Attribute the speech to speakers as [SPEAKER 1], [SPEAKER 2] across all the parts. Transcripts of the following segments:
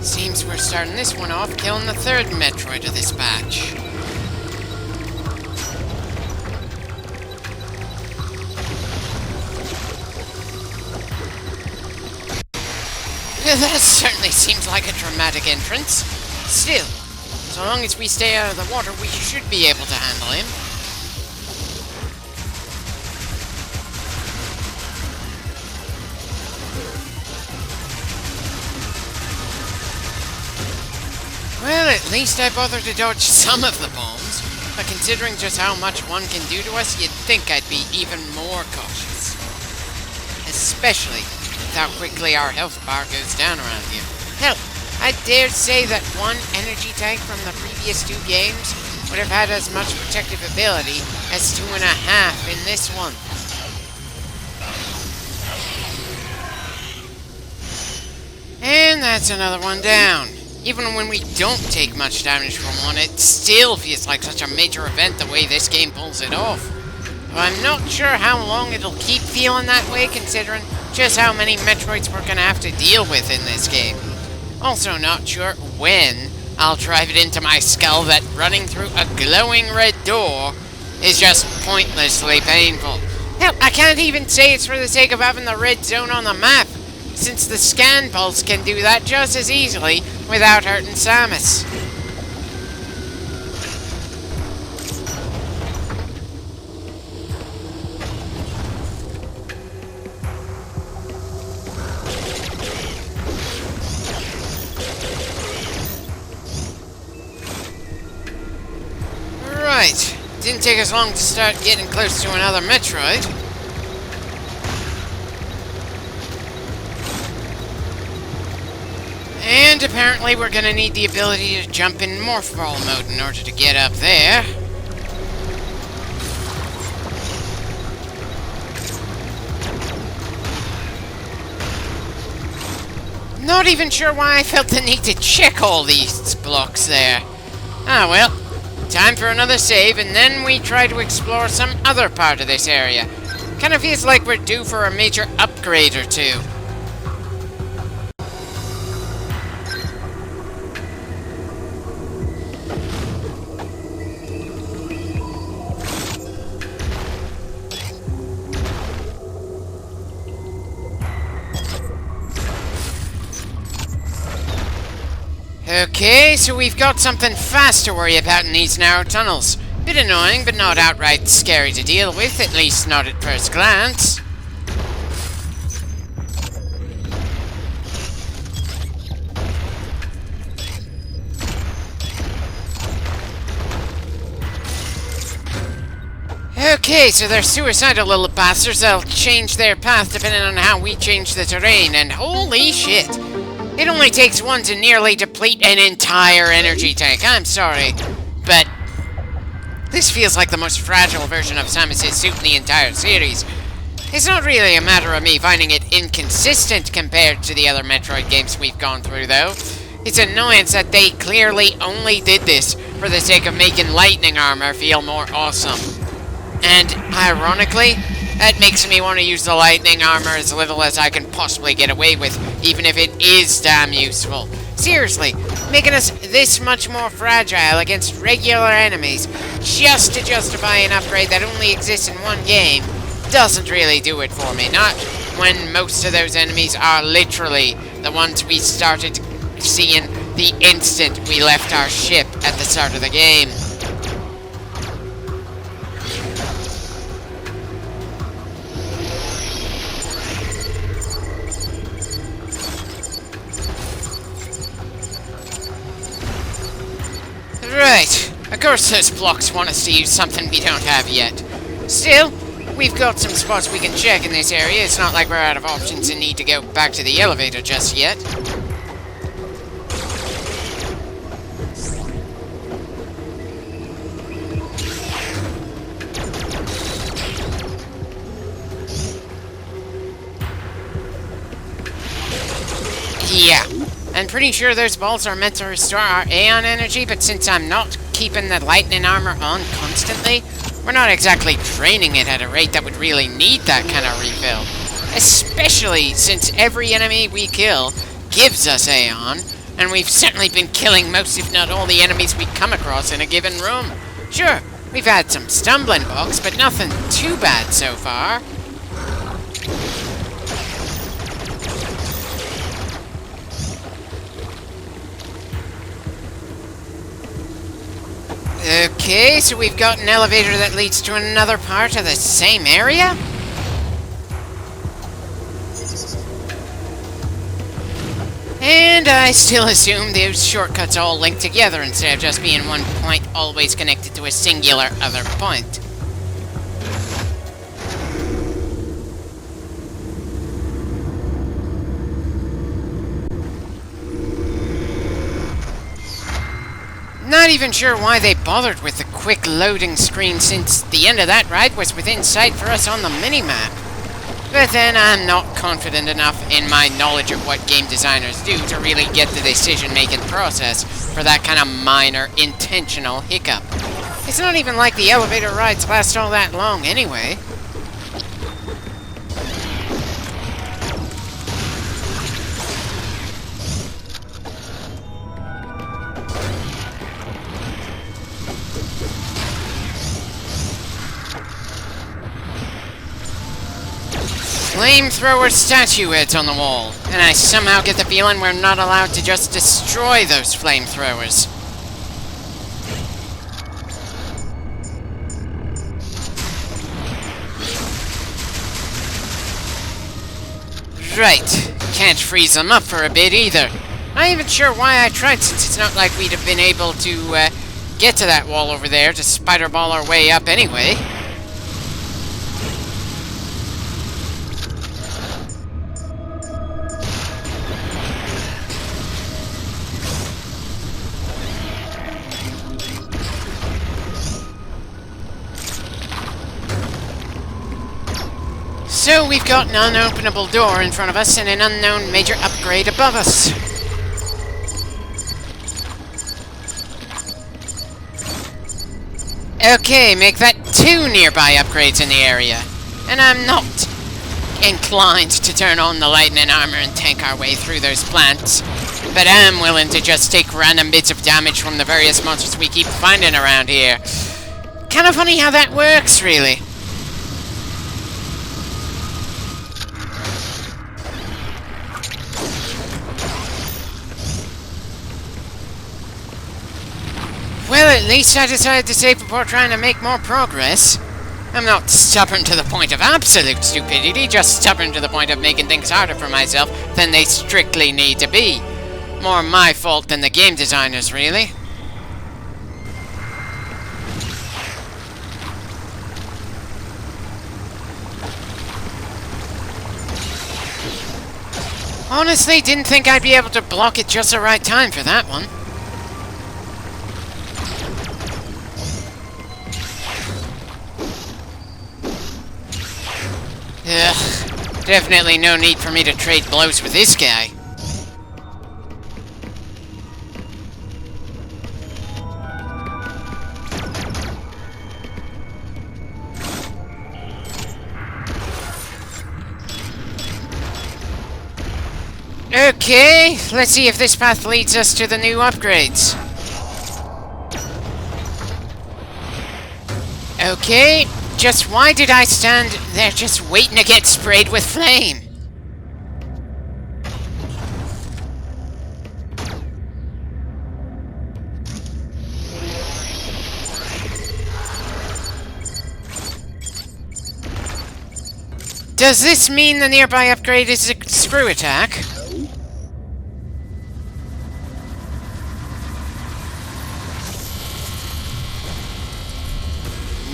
[SPEAKER 1] Seems we're starting this one off killing the third Metroid of this batch. That certainly seems like a dramatic entrance. Still, so long as we stay out of the water, we should be able to handle him. Well, at least I bothered to dodge some of the bombs, but considering just how much one can do to us, you'd think I'd be even more cautious. Especially with how quickly our health bar goes down around here. Hell, I dare say that one energy tank from the previous two games would have had as much protective ability as 2.5 in this one. And that's another one down. Even when we don't take much damage from one, it still feels like such a major event the way this game pulls it off. But I'm not sure how long it'll keep feeling that way, considering just how many Metroids we're gonna have to deal with in this game. Also not sure when I'll drive it into my skull that running through a glowing red door is just pointlessly painful. Hell, I can't even say it's for the sake of having the red zone on the map, since the scan pulse can do that just as easily without hurting Samus. Right, didn't take us long to start getting close to another Metroid. And apparently we're gonna need the ability to jump in morph ball mode in order to get up there. Not even sure why I felt the need to check all these blocks there. Ah well, time for another save, and then we try to explore some other part of this area. Kinda feels like we're due for a major upgrade or two. Okay, so we've got something fast to worry about in these narrow tunnels. Bit annoying, but not outright scary to deal with, at least not at first glance. Okay, so they're suicidal little bastards that'll change their path depending on how we change the terrain, and holy shit! It only takes one to nearly deplete an entire energy tank. I'm sorry, but this feels like the most fragile version of Samus' suit in the entire series. It's not really a matter of me finding it inconsistent compared to the other Metroid games we've gone through, though. It's annoyance that they clearly only did this for the sake of making lightning armor feel more awesome. And, ironically, that makes me want to use the lightning armor as little as I can possibly get away with, even if it is damn useful. Seriously, making us this much more fragile against regular enemies just to justify an upgrade that only exists in one game doesn't really do it for me. Not when most of those enemies are literally the ones we started seeing the instant we left our ship at the start of the game. Right, of course those blocks want us to use something we don't have yet. Still, we've got some spots we can check in this area. It's not like we're out of options and need to go back to the elevator just yet. Yeah. I'm pretty sure those balls are meant to restore our Aeon energy, but since I'm not keeping the lightning armor on constantly, we're not exactly draining it at a rate that would really need that kind of refill. Especially since every enemy we kill gives us Aeon, And we've certainly been killing most, if not all, the enemies we come across in a given room. Sure, we've had some stumbling blocks, but nothing too bad so far. Okay, so we've got an elevator that leads to another part of the same area? And I still assume those shortcuts all link together instead of just being one point always connected to a singular other point. Not even sure why they bothered with the quick loading screen, since the end of that ride was within sight for us on the minimap. But then I'm not confident enough in my knowledge of what game designers do to really get the decision-making process for that kind of minor, intentional hiccup. It's not even like the elevator rides last all that long anyway. Flamethrower statue heads on the wall, and I somehow get the feeling we're not allowed to just destroy those flamethrowers. Right, can't freeze them up for a bit either. Not even sure why I tried, since it's not like we'd have been able to get to that wall over there to spider-ball our way up anyway. So we've got an unopenable door in front of us and an unknown major upgrade above us. Okay, make that 2 nearby upgrades in the area. And I'm not inclined to turn on the lightning armor and tank our way through those plants. But I'm willing to just take random bits of damage from the various monsters we keep finding around here. Kind of funny how that works, really. Well, at least I decided to save before trying to make more progress. I'm not stubborn to the point of absolute stupidity, just stubborn to the point of making things harder for myself than they strictly need to be. More my fault than the game designers, really. Honestly, didn't think I'd be able to block it just the right time for that one. Ugh, definitely no need for me to trade blows with this guy. Okay, let's see if this path leads us to the new upgrades. Okay, just why did I stand there just waiting to get sprayed with flame? Does this mean the nearby upgrade is a screw attack?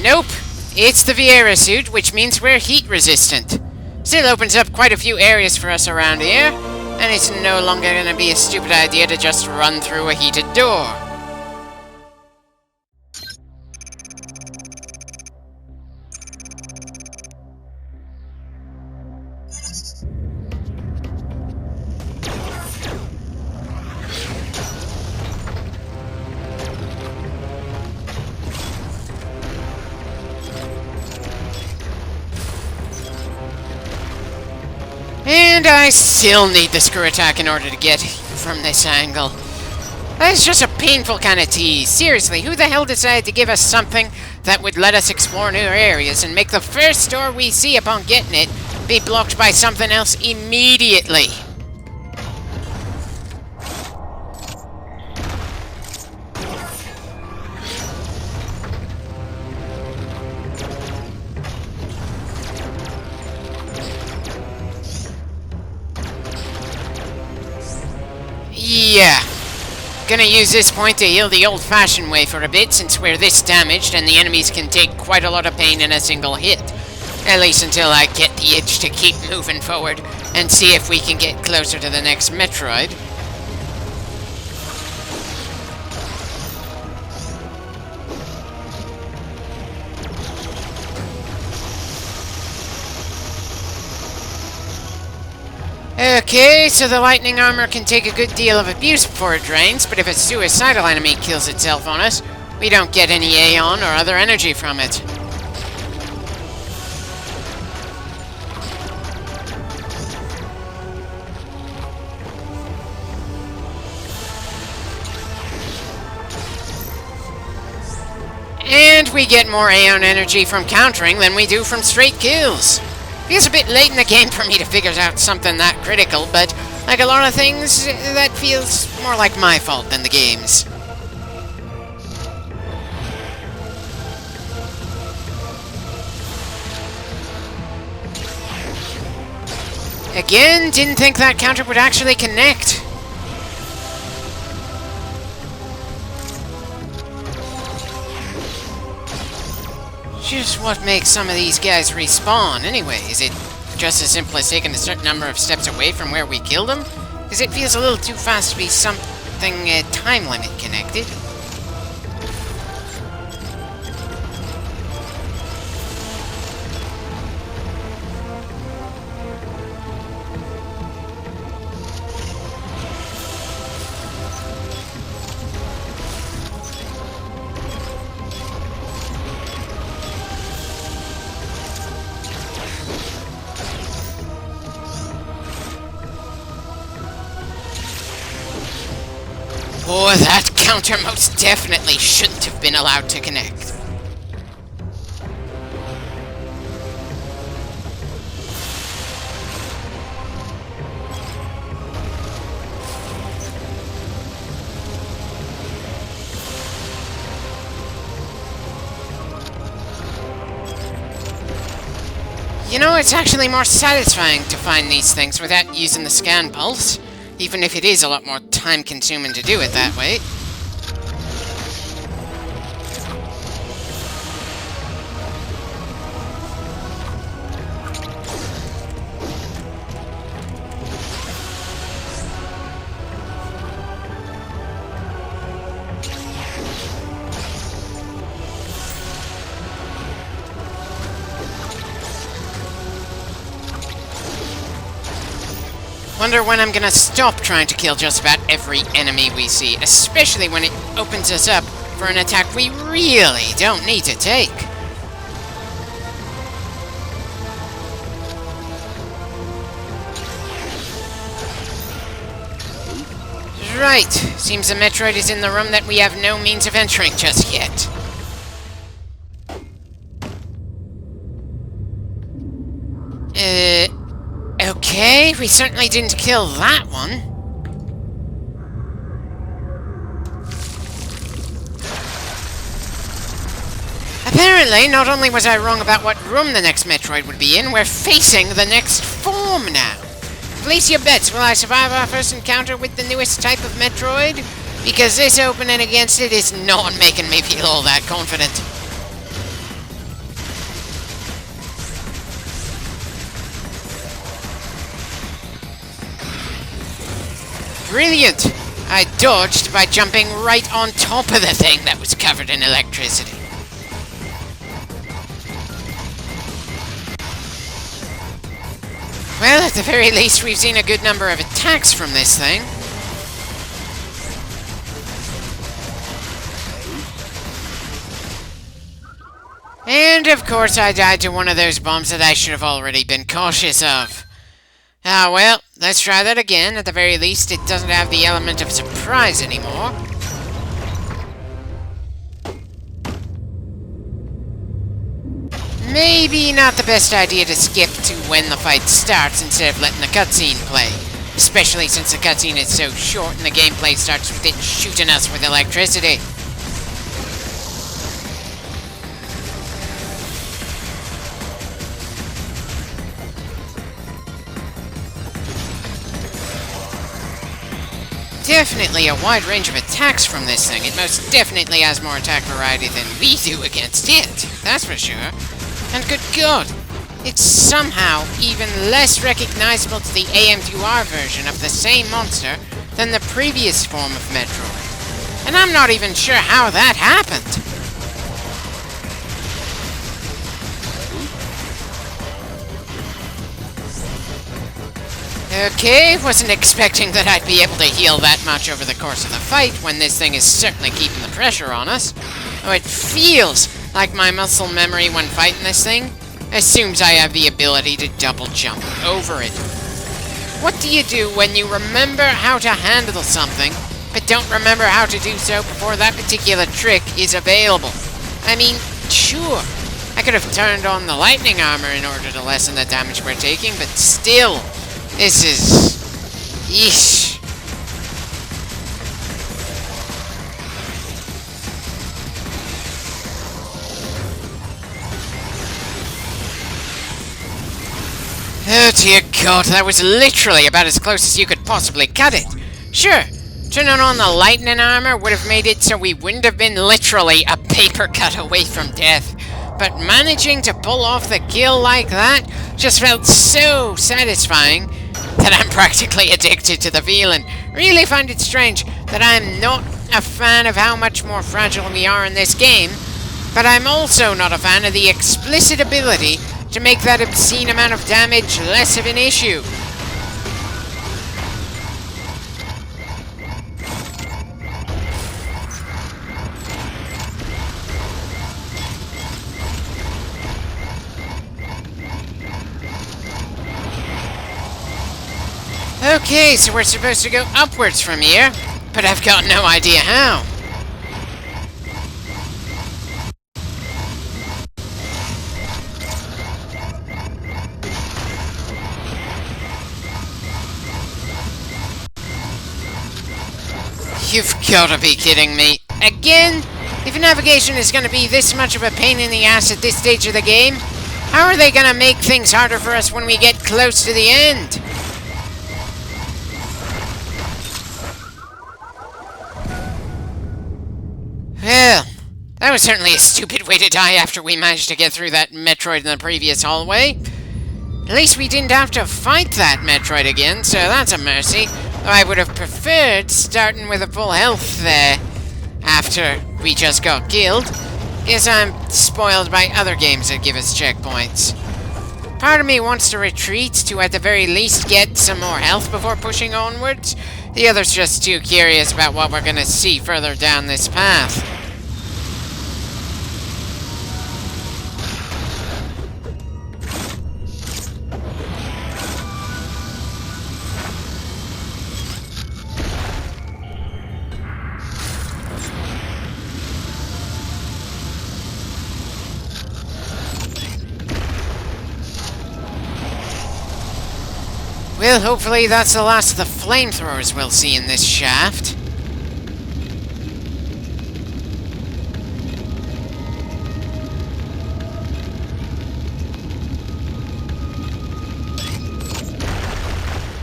[SPEAKER 1] Nope. It's the Viera Suit, which means we're heat resistant. Still opens up quite a few areas for us around here, and it's no longer gonna be a stupid idea to just run through a heated door. And I still need the screw attack in order to get from this angle. That's just a painful kind of tease. Seriously, who the hell decided to give us something that would let us explore new areas and make the first door we see upon getting it be blocked by something else immediately? Yeah. Gonna use this point to heal the old-fashioned way for a bit, since we're this damaged and the enemies can take quite a lot of pain in a single hit. At least until I get the itch to keep moving forward and see if we can get closer to the next Metroid. Okay, so the lightning armor can take a good deal of abuse before it drains, but if a suicidal enemy kills itself on us, we don't get any Aeon or other energy from it. And we get more Aeon energy from countering than we do from straight kills. Feels a bit late in the game for me to figure out something that critical, but like a lot of things, that feels more like my fault than the game's. Again, didn't think that counter would actually connect. Just what makes some of these guys respawn, anyway? Is it just as simple as taking a certain number of steps away from where we killed them? Because it feels a little too fast to be something time limit connected. Oh, that counter most definitely shouldn't have been allowed to connect. You know, it's actually more satisfying to find these things without using the scan pulse. Even if it is a lot more time-consuming to do it that way. Wonder when I'm gonna stop trying to kill just about every enemy we see, especially when it opens us up for an attack we really don't need to take. Right, seems the Metroid is in the room that we have no means of entering just yet. Okay, we certainly didn't kill that one. Apparently, not only was I wrong about what room the next Metroid would be in, we're facing the next form now. Place your bets, will I survive our first encounter with the newest type of Metroid? Because this opening against it is not making me feel all that confident. Brilliant! I dodged by jumping right on top of the thing that was covered in electricity. Well, at the very least, we've seen a good number of attacks from this thing. And, of course, I died to one of those bombs that I should have already been cautious of. Ah, well, let's try that again. At the very least, it doesn't have the element of surprise anymore. Maybe not the best idea to skip to when the fight starts instead of letting the cutscene play. Especially since the cutscene is so short and the gameplay starts with it shooting us with electricity. Definitely a wide range of attacks from this thing. It most definitely has more attack variety than we do against it, that's for sure. And good God, it's somehow even less recognizable to the AM2R version of the same monster than the previous form of Metroid. And I'm not even sure how that happened. Okay, wasn't expecting that I'd be able to heal that much over the course of the fight when this thing is certainly keeping the pressure on us. Oh, it feels like my muscle memory when fighting this thing assumes I have the ability to double jump over it. What do you do when you remember how to handle something, but don't remember how to do so before that particular trick is available? I mean, sure, I could have turned on the lightning armor in order to lessen the damage we're taking, but still, this is... yeesh. Oh dear God, that was literally about as close as you could possibly cut it. Sure, turning on the lightning armor would have made it so we wouldn't have been literally a paper cut away from death. But managing to pull off the kill like that just felt so satisfying that I'm practically addicted to the feeling. Really find it strange that I'm not a fan of how much more fragile we are in this game, but I'm also not a fan of the explicit ability to make that obscene amount of damage less of an issue. Okay, so we're supposed to go upwards from here, but I've got no idea how. You've gotta be kidding me. Again? If navigation is gonna be this much of a pain in the ass at this stage of the game, how are they gonna make things harder for us when we get close to the end? Well, that was certainly a stupid way to die after we managed to get through that Metroid in the previous hallway. At least we didn't have to fight that Metroid again, so that's a mercy. Though I would have preferred starting with a full health there after we just got killed. Guess I'm spoiled by other games that give us checkpoints. Part of me wants to retreat to at the very least get some more health before pushing onwards. The other's just too curious about what we're gonna see further down this path. Well, hopefully that's the last of the flamethrowers we'll see in this shaft.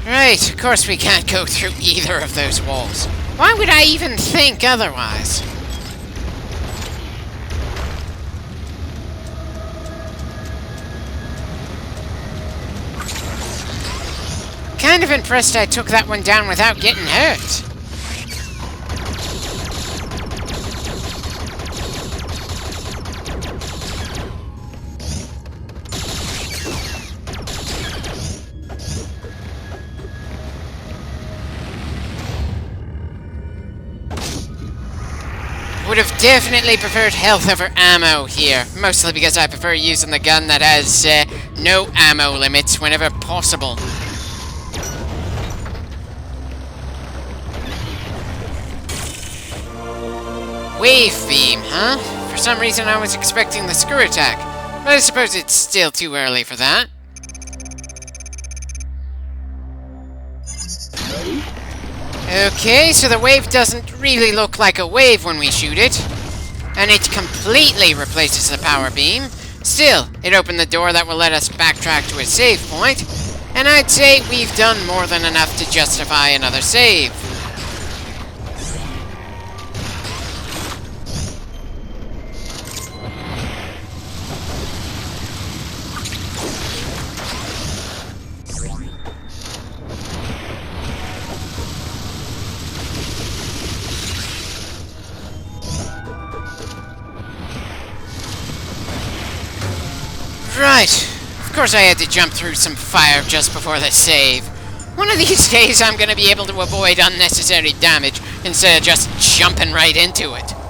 [SPEAKER 1] Right, of course we can't go through either of those walls. Why would I even think otherwise? Kind of impressed I took that one down without getting hurt. Would have definitely preferred health over ammo here, mostly because I prefer using the gun that has no ammo limits whenever possible. wave beam, huh? For some reason I was expecting the screw attack, but I suppose it's still too early for that. Okay, so the wave doesn't really look like a wave when we shoot it, and it completely replaces the power beam. Still, it opened the door that will let us backtrack to a save point, and I'd say we've done more than enough to justify another save. Right. Of course I had to jump through some fire just before the save. One of these days I'm gonna be able to avoid unnecessary damage instead of just jumping right into it.